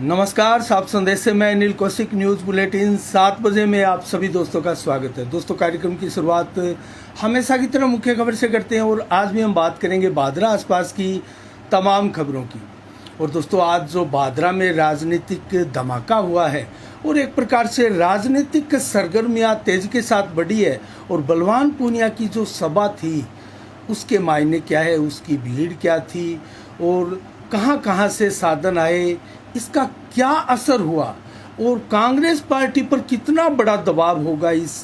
नमस्कार, साफ संदेश से मैं अनिल कौशिक। न्यूज़ बुलेटिन 7 बजे में आप सभी दोस्तों का स्वागत है। दोस्तों, कार्यक्रम की शुरुआत हमेशा की तरह मुख्य खबर से करते हैं और आज भी हम बात करेंगे बादरा आसपास की तमाम खबरों की। और दोस्तों, आज जो बादरा में राजनीतिक धमाका हुआ है और एक प्रकार से राजनीतिक सरगर्मियां तेजी के साथ बढ़ी है और बलवान पूनिया की जो सभा थी उसके मायने क्या है, उसकी भीड़ क्या थी और कहां से साधन आए, इसका क्या असर हुआ और कांग्रेस पार्टी पर कितना बड़ा दबाव होगा इस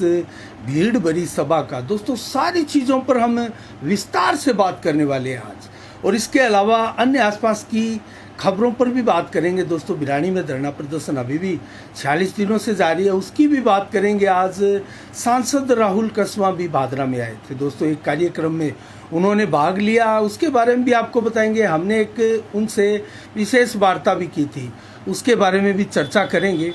भीड़ भरी सभा का। दोस्तों, सारी चीज़ों पर हम विस्तार से बात करने वाले हैं आज। और इसके अलावा अन्य आसपास की खबरों पर भी बात करेंगे। दोस्तों, बिरानी में धरना प्रदर्शन अभी भी 46 दिनों से जारी है, उसकी भी बात करेंगे। आज सांसद राहुल कसवां भी बादरा में आए थे। दोस्तों, एक कार्यक्रम में उन्होंने भाग लिया, उसके बारे में भी आपको बताएंगे। हमने एक उनसे विशेष वार्ता भी की थी, उसके बारे में भी चर्चा करेंगे।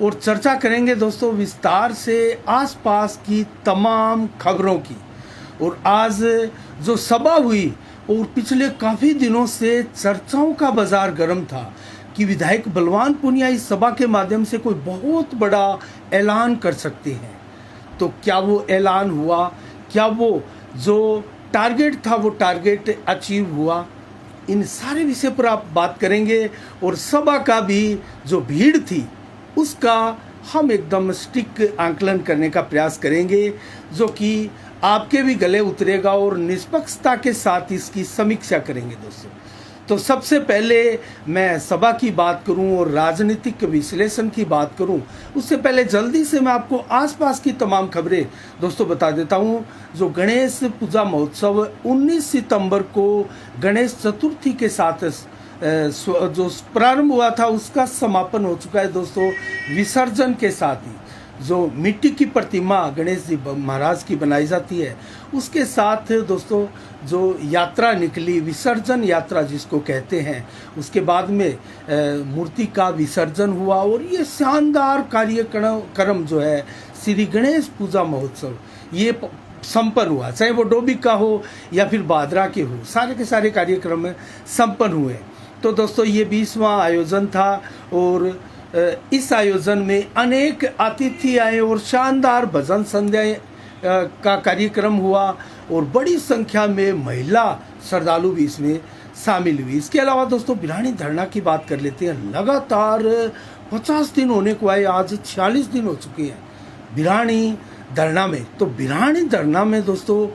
और चर्चा करेंगे दोस्तों विस्तार से आसपास की तमाम खबरों की। और आज जो सभा हुई और पिछले काफ़ी दिनों से चर्चाओं का बाजार गर्म था कि विधायक बलवान पूनिया इस सभा के माध्यम से कोई बहुत बड़ा ऐलान कर सकते हैं। तो क्या वो ऐलान हुआ? क्या वो जो टारगेट था वो टारगेट अचीव हुआ? इन सारे विषय पर आप बात करेंगे। और सभा का भी जो भीड़ थी उसका हम एकदम सटीक आंकलन करने का प्रयास करेंगे, जो कि आपके भी गले उतरेगा और निष्पक्षता के साथ इसकी समीक्षा करेंगे। दोस्तों, तो सबसे पहले मैं सभा की बात करूं और राजनीतिक विश्लेषण की बात करूं, उससे पहले जल्दी से मैं आपको आसपास की तमाम खबरें दोस्तों बता देता हूं। जो गणेश पूजा महोत्सव 19 सितंबर को गणेश चतुर्थी के साथ जो प्रारंभ हुआ था उसका समापन हो चुका है। दोस्तों, विसर्जन के साथ ही जो मिट्टी की प्रतिमा गणेश जी महाराज की बनाई जाती है उसके साथ दोस्तों जो यात्रा निकली, विसर्जन यात्रा जिसको कहते हैं, उसके बाद में मूर्ति का विसर्जन हुआ। और ये शानदार कार्यक्रम जो है श्री गणेश पूजा महोत्सव ये संपन्न हुआ, चाहे वो डोभी का हो या फिर बादरा के हो, सारे के सारे कार्यक्रम संपन्न हुए। तो दोस्तों, ये 20वां आयोजन था और इस आयोजन में अनेक अतिथि आए और शानदार भजन संध्या का कार्यक्रम हुआ और बड़ी संख्या में महिला श्रद्धालु भी इसमें शामिल हुई। इसके अलावा दोस्तों, बिरानी धरना की बात कर लेते हैं। लगातार 50 दिन होने को आए, आज 46 दिन हो चुके हैं बिरानी धरना में। तो बिरानी धरना में दोस्तों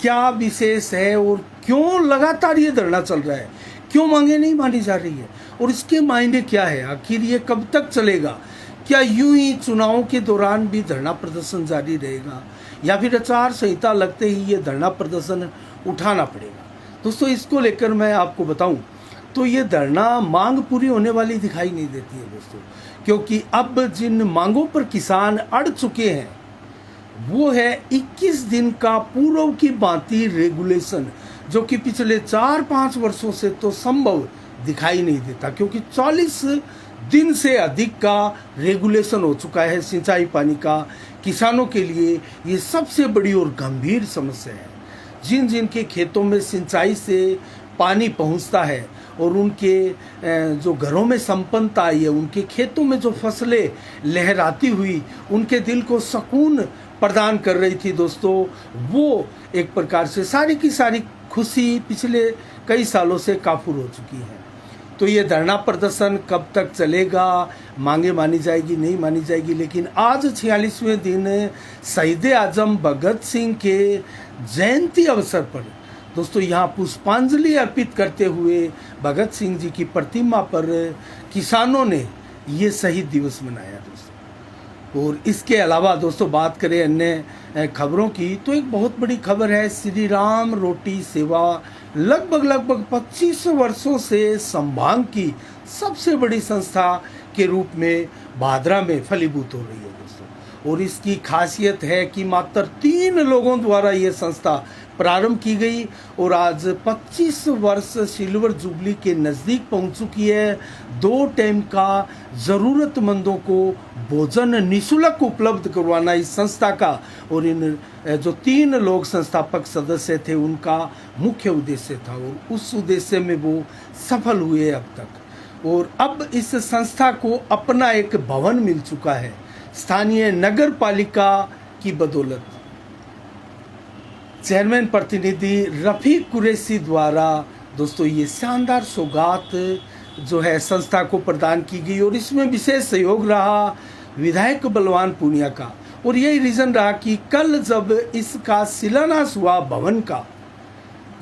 क्या विशेष है और क्यों लगातार ये धरना चल रहा है, क्यों मांगे नहीं मानी जा रही है और इसके मायने क्या है, आखिर ये कब तक चलेगा? क्या यूं ही चुनावों के दौरान भी धरना प्रदर्शन जारी रहेगा या फिर आचार संहिता लगते ही ये धरना प्रदर्शन उठाना पड़ेगा? दोस्तों, इसको लेकर मैं आपको बताऊं तो ये धरना मांग पूरी होने वाली दिखाई नहीं देती है दोस्तों, क्योंकि अब जिन मांगों पर किसान अड़ चुके हैं वो है 21 दिन का पूर्व की भांति रेगुलेशन, जो कि पिछले 4-5 वर्षों से तो संभव दिखाई नहीं देता, क्योंकि 40 दिन से अधिक का रेगुलेशन हो चुका है सिंचाई पानी का। किसानों के लिए ये सबसे बड़ी और गंभीर समस्या है। जिन जिन के खेतों में सिंचाई से पानी पहुंचता है और उनके जो घरों में संपन्नता आई है, उनके खेतों में जो फसलें लहराती हुई उनके दिल को सुकून प्रदान कर रही थी दोस्तों, वो एक प्रकार से सारी की सारी खुशी पिछले कई सालों से काफूर हो चुकी है। तो ये धरना प्रदर्शन कब तक चलेगा, मांगे मानी जाएगी नहीं मानी जाएगी, लेकिन आज 46वें दिन शहीद आजम भगत सिंह के जयंती अवसर पर दोस्तों यहाँ पुष्पांजलि अर्पित करते हुए भगत सिंह जी की प्रतिमा पर किसानों ने ये शहीद दिवस मनाया दोस्तों। और इसके अलावा दोस्तों बात करें अन्य खबरों की, तो एक बहुत बड़ी खबर है, श्री राम रोटी सेवा लगभग 25 वर्षों से संभाग की सबसे बड़ी संस्था के रूप में बादरा में फलीभूत हो रही है दोस्तों। और इसकी खासियत है कि मात्र 3 लोगों द्वारा ये संस्था प्रारंभ की गई और आज 25 वर्ष सिल्वर जुबली के नज़दीक पहुंच चुकी है। 2 टाइम का ज़रूरतमंदों को भोजन निःशुल्क उपलब्ध करवाना इस संस्था का और इन जो 3 लोग संस्थापक सदस्य थे उनका मुख्य उद्देश्य था और उस उद्देश्य में वो सफल हुए अब तक। और अब इस संस्था को अपना एक भवन मिल चुका है स्थानीय नगर पालिका की बदौलत। चेयरमैन प्रतिनिधि रफीक कुरैशी द्वारा दोस्तों ये शानदार सौगात जो है संस्था को प्रदान की गई और इसमें विशेष सहयोग रहा विधायक बलवान पूनिया का। और यही रीज़न रहा कि कल जब इसका शिलान्यास हुआ भवन का,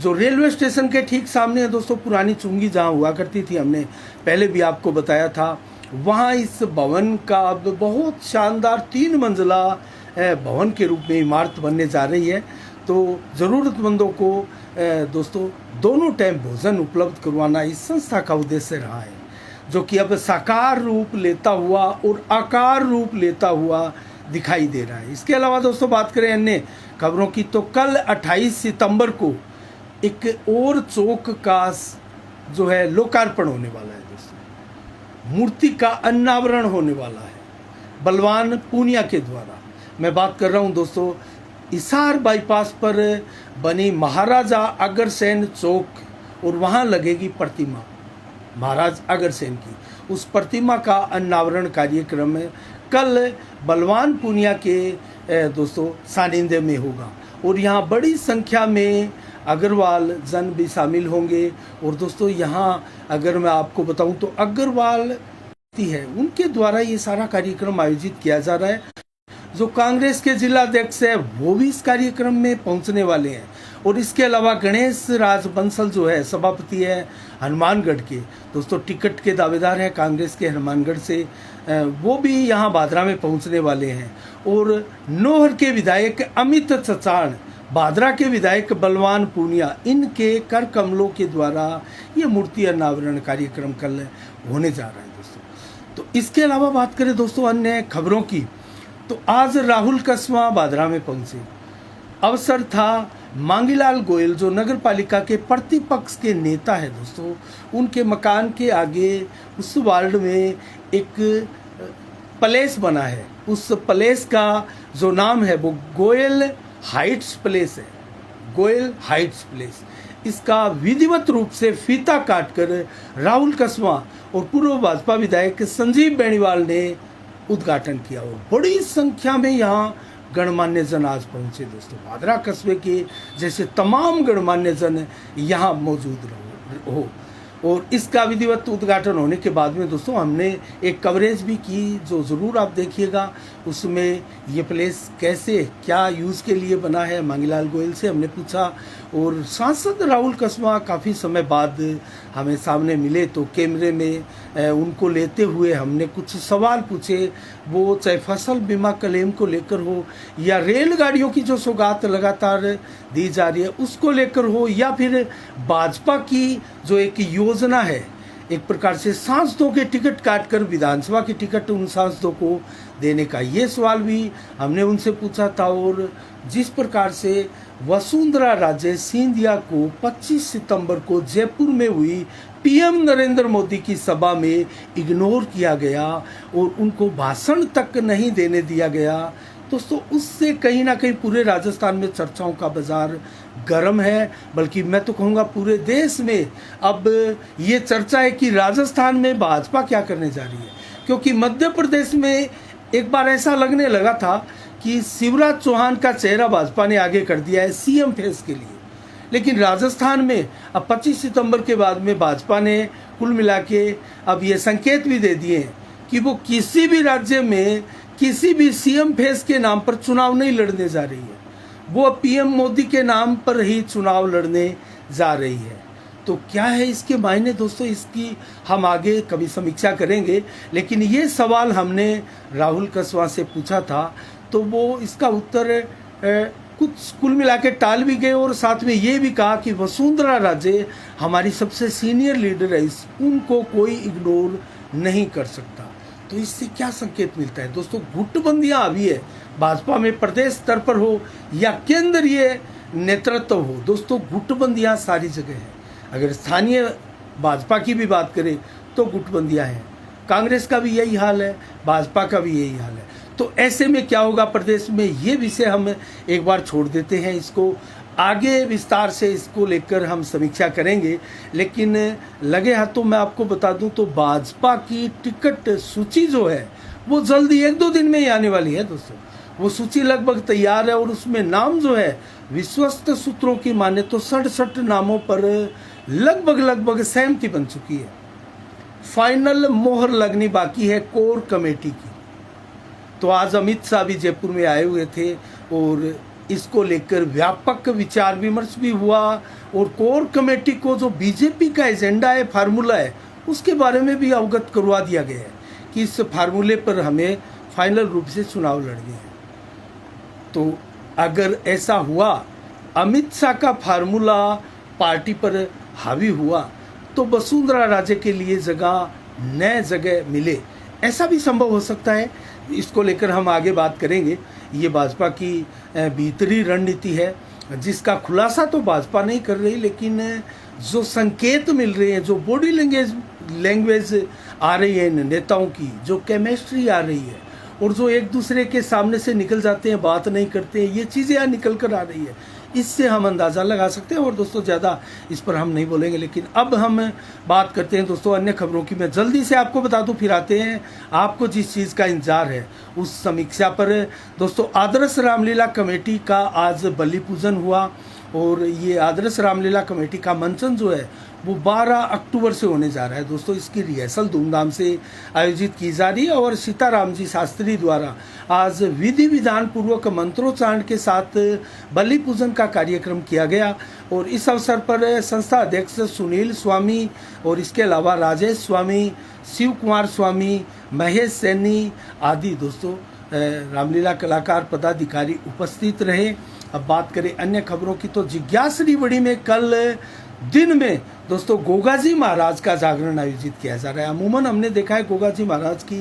जो रेलवे स्टेशन के ठीक सामने है दोस्तों, पुरानी चुंगी जहाँ हुआ करती थी, हमने पहले भी आपको बताया था, वहाँ इस भवन का अब बहुत शानदार 3 मंजिला भवन के रूप में इमारत बनने जा रही है। तो ज़रूरतमंदों को दोस्तों दोनों टाइम भोजन उपलब्ध करवाना इस संस्था का उद्देश्य रहा है, जो कि अब साकार रूप लेता हुआ और आकार रूप लेता हुआ दिखाई दे रहा है। इसके अलावा दोस्तों बात करें अन्य खबरों की, तो कल 28 सितंबर को एक और चौक का जो है लोकार्पण होने वाला है दोस्तों, मूर्ति का अनावरण होने वाला है बलवान पूनिया के द्वारा। मैं बात कर रहा हूं दोस्तों हिसार बाईपास पर बनी महाराजा अग्रसेन चौक, और वहां लगेगी प्रतिमा महाराज अग्रसेन की। उस प्रतिमा का अनावरण कार्यक्रम कल बलवान पूनिया के दोस्तों सानिध्य में होगा और यहाँ बड़ी संख्या में अग्रवाल जन भी शामिल होंगे। और दोस्तों यहाँ अगर मैं आपको बताऊं तो अग्रवाल है उनके द्वारा ये सारा कार्यक्रम आयोजित किया जा रहा है। जो कांग्रेस के जिला अध्यक्ष है वो भी इस कार्यक्रम में पहुंचने वाले हैं। और इसके अलावा गणेश राज बंसल जो है सभापति है हनुमानगढ़ के, दोस्तों टिकट के दावेदार है कांग्रेस के हनुमानगढ़ से, वो भी यहाँ बादरा में पहुंचने वाले हैं। और नौहर के विधायक अमित चचाण, बादरा के विधायक बलवान पूनिया, इनके कर कमलों के द्वारा ये मूर्ति अनावरण कार्यक्रम कल होने जा रहा है दोस्तों। तो इसके अलावा बात करें दोस्तों अन्य खबरों की, तो आज राहुल कस्वां बादरा में पहुंचे। अवसर था मांगीलाल गोयल जो नगर पालिका के प्रतिपक्ष के नेता है दोस्तों, उनके मकान के आगे उस वार्ड में एक प्लेस बना है। उस प्लेस का जो नाम है वो गोयल हाइट्स प्लेस है, गोयल हाइट्स प्लेस। इसका विधिवत रूप से फीता काटकर राहुल कस्वां और पूर्व भाजपा विधायक संजीव बेनीवाल ने उद्घाटन किया और बड़ी संख्या में यहाँ गणमान्य जन आज पहुंचे दोस्तों। बादरा कस्बे के जैसे तमाम गणमान्य जन यहाँ मौजूद हो। और इसका विधिवत उद्घाटन होने के बाद में दोस्तों हमने एक कवरेज भी की जो ज़रूर आप देखिएगा। उसमें ये प्लेस कैसे क्या यूज़ के लिए बना है मांगीलाल गोयल से हमने पूछा। और सांसद राहुल कस्वां काफ़ी समय बाद हमें सामने मिले तो कैमरे में उनको लेते हुए हमने कुछ सवाल पूछे, वो चाहे फसल बीमा क्लेम को लेकर हो या रेलगाड़ियों की जो सौगात लगातार दी जा रही है उसको लेकर हो, या फिर भाजपा की जो एक योजना है एक प्रकार से सांसदों के टिकट काटकर विधानसभा के टिकट उन सांसदों को देने का, ये सवाल भी हमने उनसे पूछा था। और जिस प्रकार से वसुंधरा राजे सिंधिया को 25 सितंबर को जयपुर में हुई पीएम नरेंद्र मोदी की सभा में इग्नोर किया गया और उनको भाषण तक नहीं देने दिया गया दोस्तों, उससे कहीं ना कहीं पूरे राजस्थान में चर्चाओं का बाजार गर्म है। बल्कि मैं तो कहूँगा पूरे देश में अब ये चर्चा है कि राजस्थान में भाजपा क्या करने जा रही है, क्योंकि मध्य प्रदेश में एक बार ऐसा लगने लगा था कि शिवराज चौहान का चेहरा भाजपा ने आगे कर दिया है सीएम फेस के लिए, लेकिन राजस्थान में अब 25 सितंबर के बाद में भाजपा ने कुल मिला के अब ये संकेत भी दे दिए हैं कि वो किसी भी राज्य में किसी भी सीएम फेस के नाम पर चुनाव नहीं लड़ने जा रही है, वो पीएम मोदी के नाम पर ही चुनाव लड़ने जा रही है। तो क्या है इसके मायने दोस्तों, इसकी हम आगे कभी समीक्षा करेंगे। लेकिन ये सवाल हमने राहुल कस्वां से पूछा था तो वो इसका उत्तर कुछ कुल मिला के टाल भी गए और साथ में ये भी कहा कि वसुंधरा राजे हमारी सबसे सीनियर लीडर है, उनको कोई इग्नोर नहीं कर सकता। तो इससे क्या संकेत मिलता है दोस्तों, गुटबंदियां अभी है भाजपा में प्रदेश स्तर पर हो या केंद्रीय नेतृत्व हो दोस्तों, गुटबंदियां सारी जगह है। अगर स्थानीय भाजपा की भी बात करें तो गुटबंदियां हैं, कांग्रेस का भी यही हाल है, भाजपा का भी यही हाल है। तो ऐसे में क्या होगा प्रदेश में, ये विषय हम एक बार छोड़ देते हैं इसको। आगे विस्तार से इसको लेकर हम समीक्षा करेंगे। लेकिन लगे हाथों मैं आपको बता दूं तो भाजपा की टिकट सूची जो है वो जल्दी 1-2 दिन में ही आने वाली है दोस्तों। वो सूची लगभग तैयार है और उसमें नाम जो है विश्वस्त सूत्रों की माने तो 67 नामों पर लगभग सहमति बन चुकी है। फाइनल मोहर लगनी बाकी है कोर कमेटी की। तो आज अमित शाह भी जयपुर में आए हुए थे और इसको लेकर व्यापक विचार विमर्श भी हुआ और कोर कमेटी को जो बीजेपी का एजेंडा है, फार्मूला है, उसके बारे में भी अवगत करवा दिया गया है कि इस फार्मूले पर हमें फाइनल रूप से चुनाव लड़ने हैं। तो अगर ऐसा हुआ, अमित शाह का फार्मूला पार्टी पर हावी हुआ, तो वसुंधरा राजे के लिए नए जगह मिले, ऐसा भी संभव हो सकता है। इसको लेकर हम आगे बात करेंगे। ये भाजपा की भीतरी रणनीति है जिसका खुलासा तो भाजपा नहीं कर रही, लेकिन जो संकेत मिल रहे हैं, जो बॉडी लैंग्वेज आ रही है इन नेताओं की, जो केमिस्ट्री आ रही है और जो एक दूसरे के सामने से निकल जाते हैं, बात नहीं करते हैं, ये चीज़ें यहाँ निकल कर आ रही है, इससे हम अंदाज़ा लगा सकते हैं। और दोस्तों ज़्यादा इस पर हम नहीं बोलेंगे, लेकिन अब हम बात करते हैं दोस्तों अन्य खबरों की। मैं जल्दी से आपको बता दूं, फिर आते हैं आपको जिस चीज़ का इंतजार है उस समीक्षा पर। दोस्तों आदर्श रामलीला कमेटी का आज बलि पूजन हुआ और ये आदर्श रामलीला कमेटी का मंचन जो है वो 12 अक्टूबर से होने जा रहा है दोस्तों। इसकी रिहर्सल धूमधाम से आयोजित की जा रही है और सीताराम जी शास्त्री द्वारा आज विधि विधान पूर्वक मंत्रोच्चारण के साथ बलि पूजन का कार्यक्रम किया गया। और इस अवसर पर संस्था अध्यक्ष सुनील स्वामी और इसके अलावा राजेश स्वामी, शिव कुमार स्वामी, महेश सैनी आदि दोस्तों रामलीला कलाकार पदाधिकारी उपस्थित रहे। अब बात करें अन्य खबरों की, तो जिज्ञासरी बड़ी में कल दिन में दोस्तों गोगाजी महाराज का जागरण आयोजित किया जा रहा है। अमूमन हमने देखा है गोगाजी महाराज की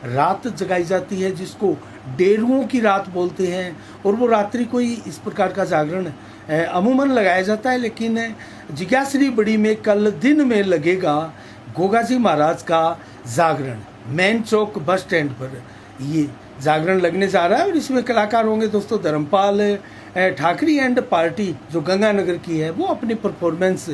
रात जगाई जाती है जिसको डेरुओं की रात बोलते हैं, और वो रात्रि को ही इस प्रकार का जागरण अमूमन लगाया जाता है। लेकिन जिज्ञासरी बड़ी में कल दिन में लगेगा गोगाजी महाराज का जागरण। मेन चौक बस स्टैंड पर ये जागरण लगने जा रहा है और इसमें कलाकार होंगे दोस्तों धर्मपाल ठाकरे एंड पार्टी जो गंगानगर की है वो अपनी परफॉर्मेंस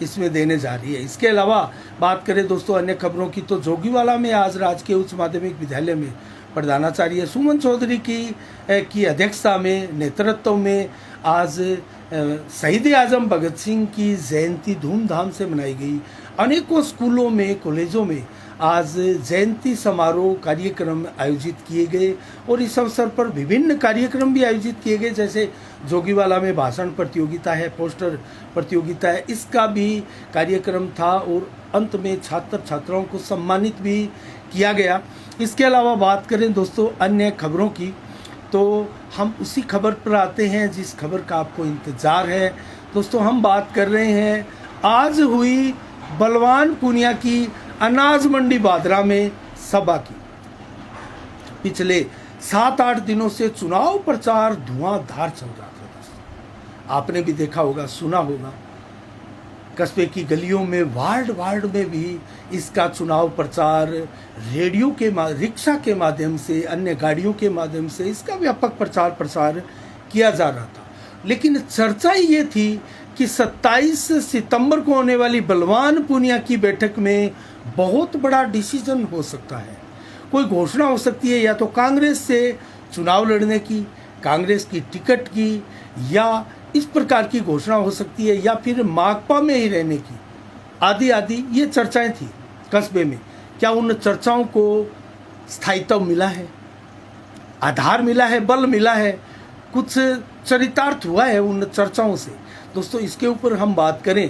इसमें देने जा रही है। इसके अलावा बात करें दोस्तों अन्य खबरों की, तो जोगीवाला में आज राजकीय उच्च माध्यमिक विद्यालय में प्रधानाचार्य सुमन चौधरी की अध्यक्षता में नेतृत्व में आज शहीद आजम भगत सिंह की जयंती धूमधाम से मनाई गई। अनेकों स्कूलों में, कॉलेजों में आज जयंती समारोह कार्यक्रम आयोजित किए गए और इस अवसर पर विभिन्न कार्यक्रम भी आयोजित किए गए, जैसे जोगीवाला में भाषण प्रतियोगिता है, पोस्टर प्रतियोगिता है, इसका भी कार्यक्रम था और अंत में छात्र छात्राओं को सम्मानित भी किया गया। इसके अलावा बात करें दोस्तों अन्य खबरों की, तो हम उसी खबर पर आते हैं जिस खबर का आपको इंतजार है। दोस्तों हम बात कर रहे हैं आज हुई बलवान पूनिया की अनाज मंडी बादरा में सभा की। पिछले 7-8 दिनों से चुनाव प्रचार धुआंधार चल रहा था दोस्तों। आपने भी देखा होगा, सुना होगा, कस्बे की गलियों में, वार्ड में भी इसका चुनाव प्रचार रेडियो के रिक्शा के माध्यम से, अन्य गाड़ियों के माध्यम से इसका व्यापक प्रचार प्रसार किया जा रहा था। लेकिन चर्चा ये थी कि 27 सितंबर को होने वाली बलवान पूनिया की बैठक में बहुत बड़ा डिसीजन हो सकता है, कोई घोषणा हो सकती है, या तो कांग्रेस से चुनाव लड़ने की, कांग्रेस की टिकट की, या इस प्रकार की घोषणा हो सकती है, या फिर माकपा में ही रहने की, आदि आदि ये चर्चाएं थी कस्बे में। क्या उन चर्चाओं को स्थायित्व मिला है, आधार मिला है, बल मिला है, कुछ चरितार्थ हुआ है उन चर्चाओं से? दोस्तों इसके ऊपर हम बात करें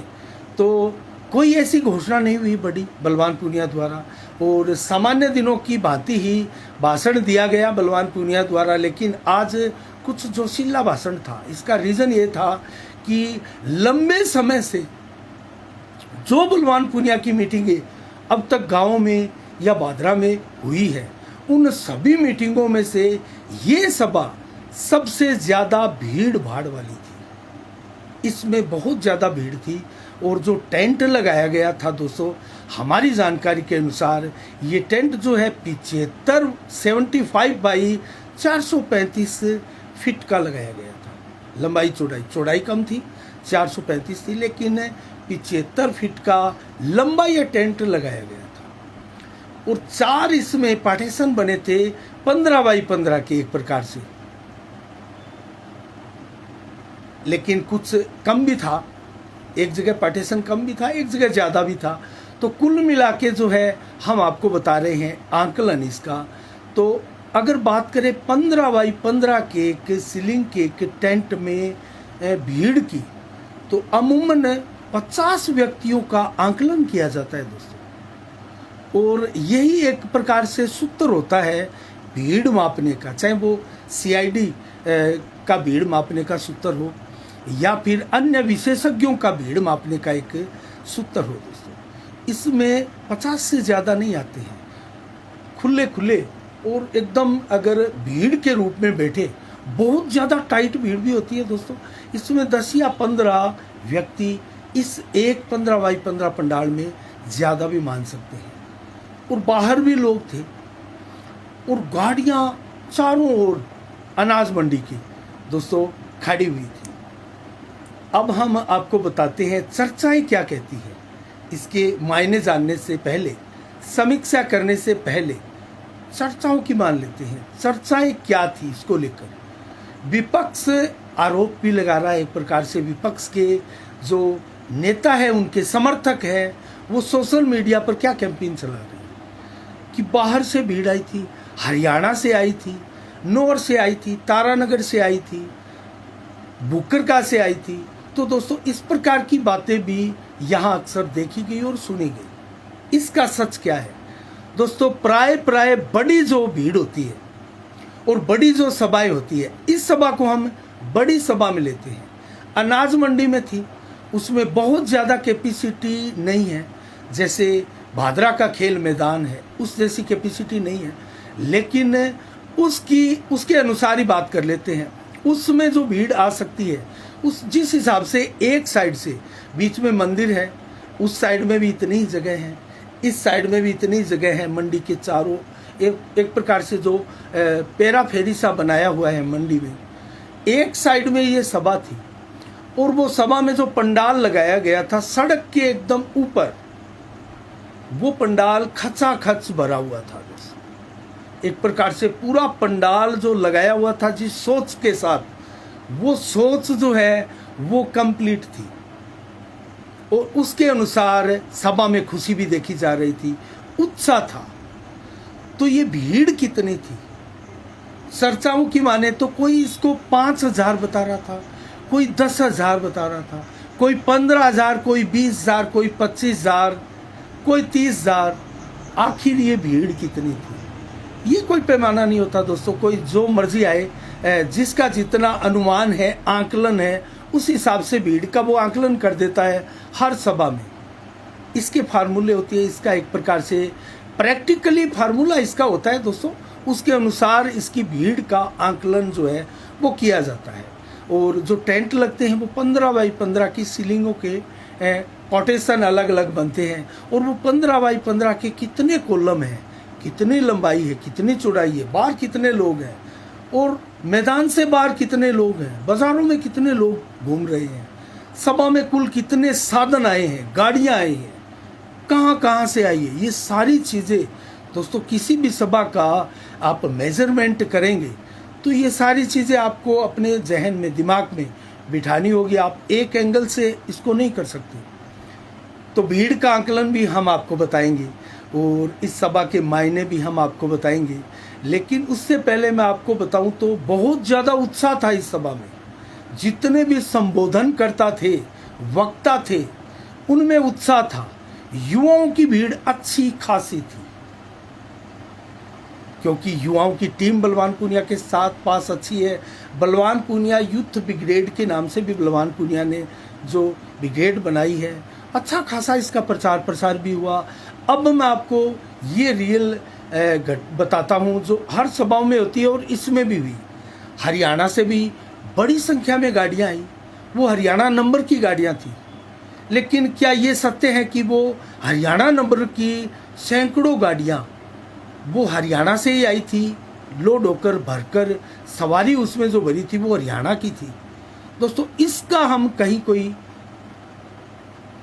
तो कोई ऐसी घोषणा नहीं हुई बड़ी बलवान पूनिया द्वारा, और सामान्य दिनों की भांति ही भाषण दिया गया बलवान पूनिया द्वारा। लेकिन आज कुछ जोशीला भाषण था। इसका रीज़न ये था कि लंबे समय से जो बलवान पूनिया की मीटिंगें अब तक गाँव में या बादरा में हुई है, उन सभी मीटिंगों में से ये सभा सबसे ज़्यादा भीड़ भाड़ वाली थी। इसमें बहुत ज़्यादा भीड़ थी और जो टेंट लगाया गया था दोस्तों, हमारी जानकारी के अनुसार ये टेंट जो है 75 बाई 435 फीट का लगाया गया था। लंबाई चौड़ाई कम थी, 435 थी, लेकिन 75 फीट का लंबा ये टेंट लगाया गया था और 4 इसमें पार्टीशन बने थे 15 बाई 15 के एक प्रकार से, लेकिन कुछ कम भी था, एक जगह पार्टीशन कम भी था, एक जगह ज़्यादा भी था। तो कुल मिला के जो है हम आपको बता रहे हैं आंकलन इसका। तो अगर बात करें 15 बाई 15 के एक सीलिंग के एक टेंट में भीड़ की, तो अमूमन 50 व्यक्तियों का आंकलन किया जाता है दोस्तों। और यही एक प्रकार से सूत्र होता है भीड़ मापने का, चाहे वो CID का भीड़ मापने का सूत्र हो या फिर अन्य विशेषज्ञों का भीड़ मापने का एक सूत्र हो दोस्तों। इसमें 50 से ज़्यादा नहीं आते हैं, खुले खुले और एकदम अगर भीड़ के रूप में बैठे, बहुत ज़्यादा टाइट भीड़ भी होती है दोस्तों। इसमें 10 या 15 व्यक्ति इस एक 15 बाई 15 पंडाल में ज़्यादा भी मान सकते हैं। और बाहर भी लोग थे और गाड़ियाँ चारों ओर अनाज मंडी की दोस्तों खड़ी हुई थी। अब हम आपको बताते हैं चर्चाएं क्या कहती है। इसके मायने जानने से पहले, समीक्षा करने से पहले चर्चाओं की मान लेते हैं। चर्चाएं क्या थी इसको लेकर। विपक्ष आरोप भी लगा रहा है, एक प्रकार से विपक्ष के जो नेता है, उनके समर्थक है, वो सोशल मीडिया पर क्या कैंपेन चला रहे हैं कि बाहर से भीड़ आई थी, हरियाणा से आई थी, नौर से आई थी, तारानगर से आई थी, बुकरका से आई थी। तो दोस्तों इस प्रकार की बातें भी यहाँ अक्सर देखी गई और सुनी गई। इसका सच क्या है दोस्तों? प्राय बड़ी जो भीड़ होती है और बड़ी जो सभाएं होती है, इस सभा को हम बड़ी सभा में लेते हैं। अनाज मंडी में थी, उसमें बहुत ज़्यादा कैपेसिटी नहीं है, जैसे भादरा का खेल मैदान है उस जैसी कैपेसिटी नहीं है, लेकिन उसके अनुसार ही बात कर लेते हैं। उसमें जो भीड़ आ सकती है, उस जिस हिसाब से एक साइड से बीच में मंदिर है, उस साइड में भी इतनी ही जगह है, इस साइड में भी इतनी जगह है, मंडी के चारों एक प्रकार से जो पेरा फेरी सा बनाया हुआ है मंडी में। एक साइड में ये सभा थी और वो सभा में जो पंडाल लगाया गया था सड़क के एकदम ऊपर, वो पंडाल खचाखच भरा हुआ था। एक प्रकार से पूरा पंडाल जो लगाया हुआ था जिस सोच के साथ, वो सोच जो है वो कंप्लीट थी और उसके अनुसार सभा में खुशी भी देखी जा रही थी, उत्साह था। तो ये भीड़ कितनी थी? चर्चाओं की माने तो कोई इसको 5,000 बता रहा था, कोई 10,000 बता रहा था, कोई 15,000, कोई 20,000, कोई 25,000, कोई 30,000। आखिर ये भीड़ कितनी थी? ये कोई पैमाना नहीं होता दोस्तों। कोई जो मर्जी आए, जिसका जितना अनुमान है, आंकलन है, उस हिसाब से भीड़ का वो आंकलन कर देता है हर सभा में। इसके फार्मूले होती है, इसका एक प्रकार से प्रैक्टिकली फार्मूला इसका होता है दोस्तों। उसके अनुसार इसकी भीड़ का आंकलन जो है वो किया जाता है। और जो टेंट लगते हैं वो 15 बाई 15 की सीलिंगों के पार्टीशन अलग अलग बनते हैं और वो 15 बाई 15 के कितने कॉलम हैं, कितनी लंबाई है, कितनी चौड़ाई है, बाहर कितने लोग हैं और मैदान से बाहर कितने लोग हैं, बाजारों में कितने लोग घूम रहे हैं, सभा में कुल कितने साधन आए हैं, गाड़ियां आई हैं, कहाँ कहाँ से आई है। ये सारी चीज़ें दोस्तों, किसी भी सभा का आप मेजरमेंट करेंगे तो ये सारी चीज़ें आपको अपने जहन में, दिमाग में बिठानी होगी। आप एक एंगल से इसको नहीं कर सकते। तो भीड़ का आंकलन भी हम आपको बताएंगे और इस सभा के मायने भी हम आपको बताएंगे। लेकिन उससे पहले मैं आपको बताऊं तो बहुत ज़्यादा उत्साह था इस सभा में। जितने भी संबोधन करता थे, वक्ता थे, उनमें उत्साह था। युवाओं की भीड़ अच्छी खासी थी, क्योंकि युवाओं की टीम बलवान पूनिया के साथ पास अच्छी है। बलवान पूनिया यूथ ब्रिगेड के नाम से भी बलवान पूनिया ने जो ब्रिगेड बनाई है, अच्छा खासा इसका प्रचार प्रसार भी हुआ। अब मैं आपको ये रियल बताता हूँ जो हर सभाओं में होती है और इसमें भी हुई। हरियाणा से भी बड़ी संख्या में गाड़ियाँ आई, वो हरियाणा नंबर की गाड़ियाँ थी। लेकिन क्या ये सत्य है कि वो हरियाणा नंबर की सैकड़ों गाड़ियाँ वो हरियाणा से ही आई थी, लोड होकर भरकर, सवारी उसमें जो भरी थी वो हरियाणा की थी? दोस्तों इसका हम कहीं कोई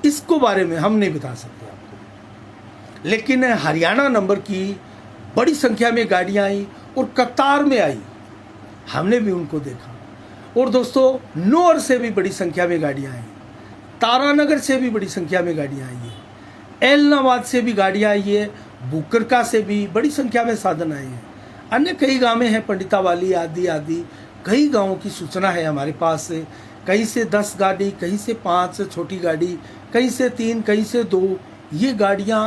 इसको बारे में हम नहीं बता सकते आपको, लेकिन हरियाणा नंबर की बड़ी संख्या में गाड़ियां आई और कतार में आई, हमने भी उनको देखा। और दोस्तों नौर से भी बड़ी संख्या में गाड़ियां आई, तारानगर से भी बड़ी संख्या में गाड़ियां आई है, एलनाबाद से भी गाड़ियां आई है, बुकरका से भी बड़ी संख्या में साधन आए हैं। अन्य कई गाँव हैं, पंडितावाली आदि आदि कई गाँवों की सूचना है हमारे पास। कहीं से 10 गाड़ी, कहीं से 5 छोटी गाड़ी, कहीं से 3, कहीं से 2, ये गाड़ियां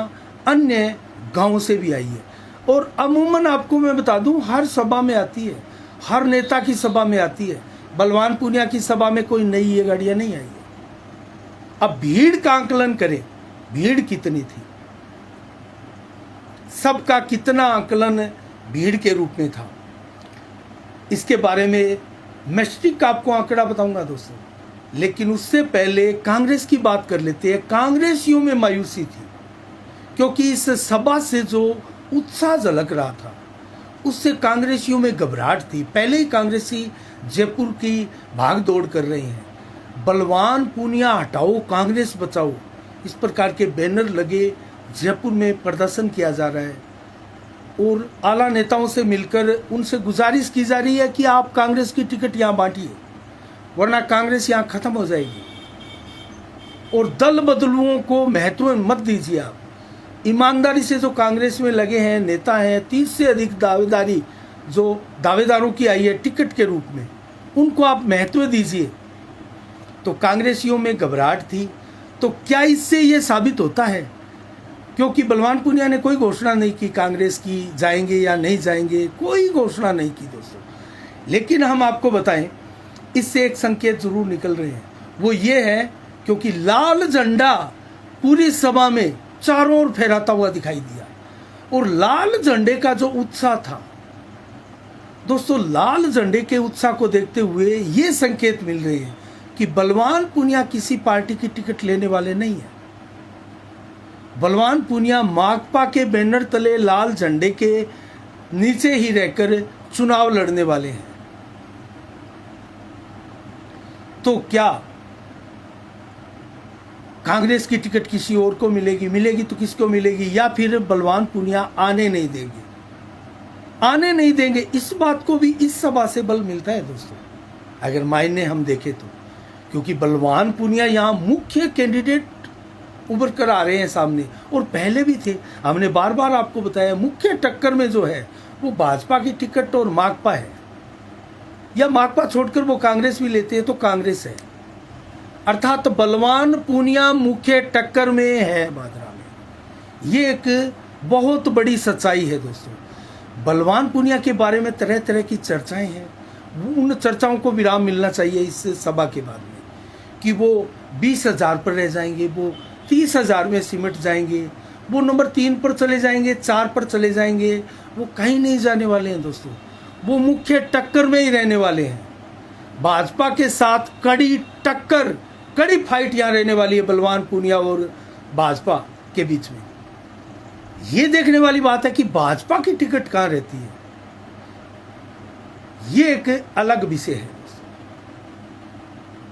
अन्य गाँवों से भी आई है। और अमूमन आपको मैं बता दूं, हर सभा में आती है, हर नेता की सभा में आती है। बलवान पूनिया की सभा में कोई नई ये गाड़ियां नहीं आई है। अब भीड़ का आंकलन करें, भीड़ कितनी थी, सबका कितना आंकलन भीड़ के रूप में था, इसके बारे में मैं सटीक आपको आंकड़ा बताऊंगा दोस्तों। लेकिन उससे पहले कांग्रेस की बात कर लेते हैं। कांग्रेसियों में मायूसी थी, क्योंकि इस सभा से जो उत्साह झलक रहा था उससे कांग्रेसियों में घबराहट थी। पहले ही कांग्रेसी जयपुर की भाग दौड़ कर रहे हैं, बलवान पूनिया हटाओ, कांग्रेस बचाओ, इस प्रकार के बैनर लगे, जयपुर में प्रदर्शन किया जा रहा है। और आला नेताओं से मिलकर उनसे गुजारिश की जा रही है कि आप कांग्रेस की टिकट यहाँ बांटिए, वरना कांग्रेस यहाँ खत्म हो जाएगी। और दल बदलुओं को महत्व मत दीजिए आप, ईमानदारी से जो कांग्रेस में लगे हैं नेता हैं, 30 से अधिक दावेदारी जो दावेदारों की आई है टिकट के रूप में, उनको आप महत्व दीजिए। तो कांग्रेसियों में घबराहट थी। तो क्या इससे ये साबित होता है, क्योंकि बलवान पूनिया ने कोई घोषणा नहीं की कांग्रेस की जाएंगे या नहीं जाएंगे, कोई घोषणा नहीं की दोस्तों। लेकिन हम आपको बताएं, इससे एक संकेत जरूर निकल रहे हैं, वो ये है क्योंकि लाल झंडा पूरी सभा में चारों ओर फहराता हुआ दिखाई दिया। और लाल झंडे का जो उत्साह था दोस्तों, लाल झंडे के उत्साह को देखते हुए ये संकेत मिल रहे हैं कि बलवान पूनिया किसी पार्टी की टिकट लेने वाले नहीं है। बलवान पूनिया माकपा के बैनर तले लाल झंडे के नीचे ही रहकर चुनाव लड़ने वाले हैं। तो क्या कांग्रेस की टिकट किसी और को मिलेगी? मिलेगी तो किसको मिलेगी? या फिर बलवान पूनिया आने नहीं देंगे? आने नहीं देंगे, इस बात को भी इस सभा से बल मिलता है दोस्तों, अगर मायने हम देखें तो। क्योंकि बलवान पूनिया यहाँ मुख्य कैंडिडेट उभर कर आ रहे हैं सामने, और पहले भी थे। हमने बार बार आपको बताया, मुख्य टक्कर में जो है वो भाजपा की टिकट और माकपा है, या माकपा छोड़कर वो कांग्रेस भी लेते हैं तो कांग्रेस है। अर्थात बलवान पूनिया मुख्य टक्कर में है भादरा में। ये एक बहुत बड़ी सच्चाई है दोस्तों। बलवान पूनिया के बारे में तरह तरह की चर्चाएं हैं, उन चर्चाओं को विराम मिलना चाहिए इस सभा के बाद में, कि वो 20,000 पर रह जाएंगे, वो 30,000 में सिमट जाएंगे, वो नंबर 3 पर चले जाएंगे, 4 पर चले जाएंगे, वो कहीं नहीं जाने वाले हैं दोस्तों। वो मुख्य टक्कर में ही रहने वाले हैं। भाजपा के साथ कड़ी टक्कर, कड़ी फाइट यहाँ रहने वाली है बलवान पूनिया और भाजपा के बीच में। ये देखने वाली बात है कि भाजपा की टिकट कहाँ रहती है, ये एक अलग विषय है।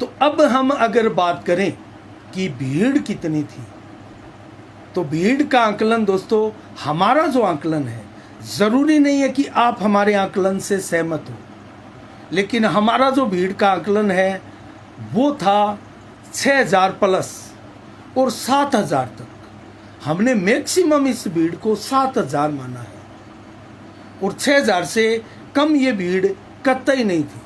तो अब हम अगर बात करें कि भीड़ कितनी थी, तो भीड़ का आंकलन दोस्तों, हमारा जो आंकलन है, जरूरी नहीं है कि आप हमारे आंकलन से सहमत हो, लेकिन हमारा जो भीड़ का आंकलन है वो था 6,000 प्लस और 7,000 तक। हमने मैक्सिमम इस भीड़ को 7,000 माना है, और 6,000 से कम ये भीड़ कतई नहीं थी।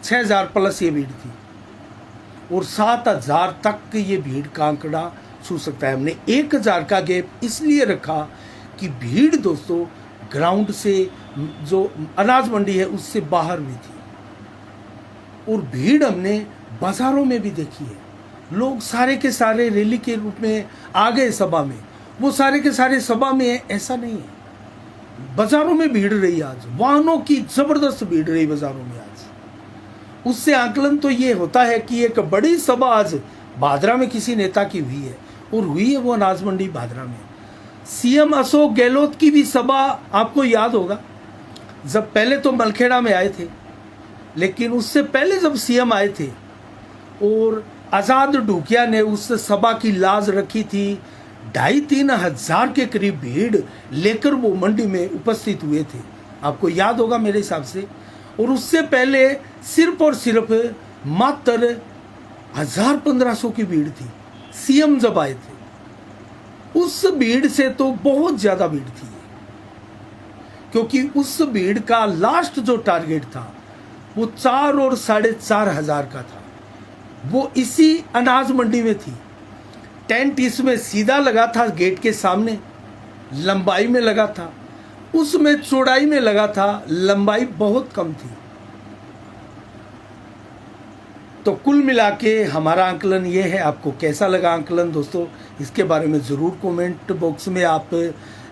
6,000 प्लस ये भीड़ थी, और 7,000 तक ये भीड़ का आंकड़ा छू सकता है। हमने 1,000 का गैप इसलिए रखा कि भीड़ दोस्तों ग्राउंड से, जो अनाज मंडी है उससे बाहर में थी। और भीड़ हमने बाजारों में भी देखी है। लोग सारे के सारे रैली के रूप में आ गए सभा में, वो सारे के सारे सभा में है ऐसा नहीं है। बाजारों में भीड़ रही, आज वाहनों की जबरदस्त भीड़ रही बाजारों में आज। उससे आकलन तो ये होता है कि एक बड़ी सभा आज भादरा में किसी नेता की हुई है, और हुई है वो अनाज मंडी भादरा में। सीएम अशोक गहलोत की भी सभा आपको याद होगा, जब पहले तो मलखेड़ा में आए थे, लेकिन उससे पहले जब सीएम आए थे और आज़ाद ढूकिया ने उस सभा की लाज रखी थी, 2,5-3 हजार के करीब भीड़ लेकर वो मंडी में उपस्थित हुए थे, आपको याद होगा मेरे हिसाब से। और उससे पहले सिर्फ और सिर्फ मात्र 1,000-1,500 की भीड़ थी सीएम जब आए थे। उस भीड़ से तो बहुत ज्यादा भीड़ थी, क्योंकि उस भीड़ का लास्ट जो टारगेट था वो 4 और 4.5 हजार का था। वो इसी अनाज मंडी में थी। टेंट इसमें सीधा लगा था, गेट के सामने लंबाई में लगा था, उसमें चौड़ाई में लगा था, लंबाई बहुत कम थी। तो कुल मिला के हमारा आंकलन ये है। आपको कैसा लगा आंकलन दोस्तों, इसके बारे में ज़रूर कमेंट बॉक्स में आप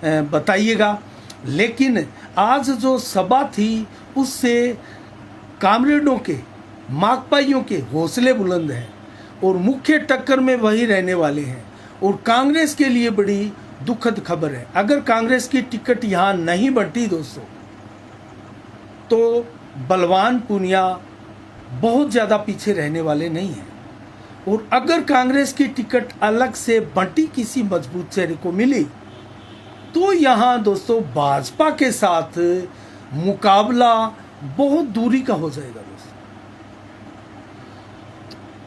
बताइएगा। लेकिन आज जो सभा थी उससे कामरेडों के, माकपाइयों के हौसले बुलंद हैं और मुख्य टक्कर में वही रहने वाले हैं। और कांग्रेस के लिए बड़ी दुखद खबर है, अगर कांग्रेस की टिकट यहाँ नहीं बनती दोस्तों तो बलवान पूनिया बहुत ज़्यादा पीछे रहने वाले नहीं हैं। और अगर कांग्रेस की टिकट अलग से बंटी किसी मजबूत चेहरे को मिली तो यहाँ दोस्तों भाजपा के साथ मुकाबला बहुत दूरी का हो जाएगा दोस्तों।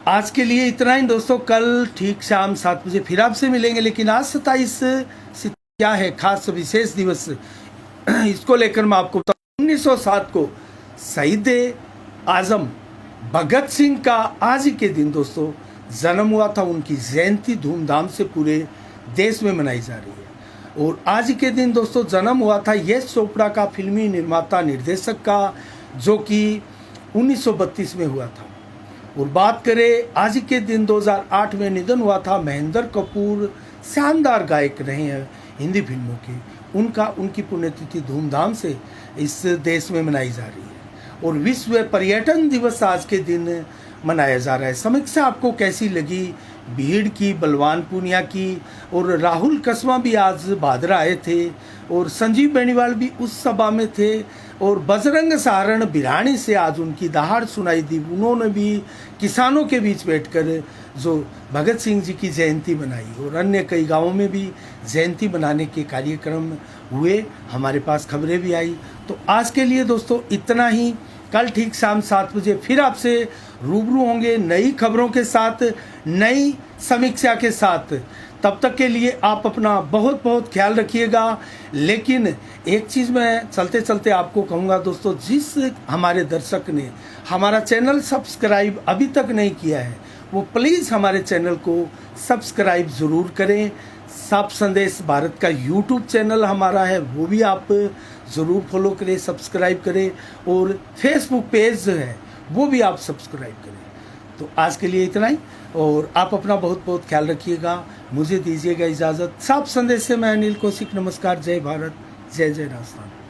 आज के लिए इतना ही दोस्तों, कल ठीक शाम 7 बजे फिर आपसे मिलेंगे। लेकिन आज 27 क्या है खास विशेष दिवस, इसको लेकर मैं आपको बताऊं। 1907 को शहीद आजम भगत सिंह का आज ही के दिन दोस्तों जन्म हुआ था। उनकी जयंती धूमधाम से पूरे देश में मनाई जा रही है। और आज ही के दिन दोस्तों जन्म हुआ था यश चोपड़ा का, फिल्मी निर्माता निर्देशक का, जो कि 1932 में हुआ था। और बात करें आज ही के दिन 2008 में निधन हुआ था महेंद्र कपूर, शानदार गायक रहे हैं हिंदी फिल्मों के। उनकी पुण्यतिथि धूमधाम से इस देश में मनाई जा रही है। और विश्व पर्यटन दिवस आज के दिन मनाया जा रहा है। समीक्षा आपको कैसी लगी भीड़ की, बलवान पूनिया की? और राहुल कसवा भी आज भादरा आए थे और संजीव बेनीवाल भी उस सभा में थे। और बजरंग सहारण बिरानी से आज उनकी दहाड़ सुनाई दी। उन्होंने भी किसानों के बीच बैठकर जो भगत सिंह जी की जयंती मनाई। और अन्य कई गांवों में भी जयंती मनाने के कार्यक्रम हुए, हमारे पास खबरें भी आई। तो आज के लिए दोस्तों इतना ही। कल ठीक शाम 7 बजे फिर आपसे रूबरू होंगे नई खबरों के साथ, नई समीक्षा के साथ। तब तक के लिए आप अपना बहुत बहुत ख्याल रखिएगा। लेकिन एक चीज़ मैं चलते चलते आपको कहूँगा दोस्तों, जिस हमारे दर्शक ने हमारा चैनल सब्सक्राइब अभी तक नहीं किया है वो प्लीज़ हमारे चैनल को सब्सक्राइब ज़रूर करें। साफ संदेश भारत का यूट्यूब चैनल हमारा है, वो भी आप ज़रूर फॉलो करें, सब्सक्राइब करें। और फेसबुक पेज जो है वो भी आप सब्सक्राइब करें। तो आज के लिए इतना ही, और आप अपना बहुत बहुत ख्याल रखिएगा। मुझे दीजिएगा इजाज़त। साफ संदेश से मैं अनिल कौशिक, नमस्कार, जय भारत, जय जय राजस्थान।